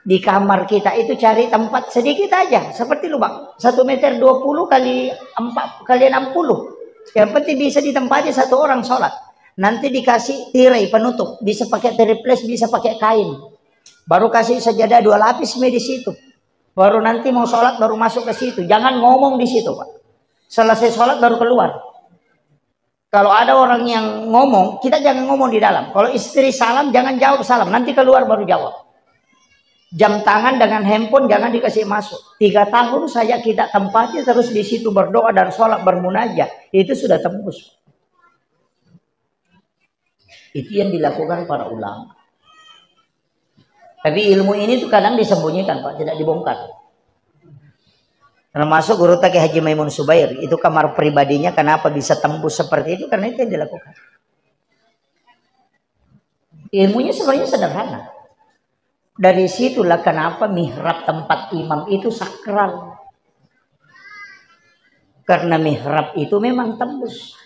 Di kamar kita itu cari tempat sedikit aja, seperti lubang 1,20 meter kali 60. Yang penting bisa ditempati satu orang sholat. Nanti dikasih tirai penutup, bisa pakai triplex, bisa pakai kain. Baru kasih sajadah 2 lapis di situ. Baru nanti mau sholat baru masuk ke situ. Jangan ngomong di situ, Pak. Selesai sholat baru keluar. Kalau ada orang yang ngomong, kita jangan ngomong di dalam. Kalau istri salam, jangan jawab salam. Nanti keluar baru jawab. Jam tangan dengan handphone jangan dikasih masuk. 3 tahun saja kita tempatnya terus di situ berdoa dan sholat bermunajat. Itu sudah tembus. Itu yang dilakukan para ulama. Tapi ilmu ini tuh kadang disembunyikan, Pak, tidak dibongkar. Termasuk guru Taki Haji Maimun Subair, itu kamar pribadinya kenapa bisa tembus seperti itu, karena itu yang dilakukan. Ilmunya sebenarnya sederhana. Dari situlah kenapa mihrab tempat imam itu sakral. Karena mihrab itu memang tembus.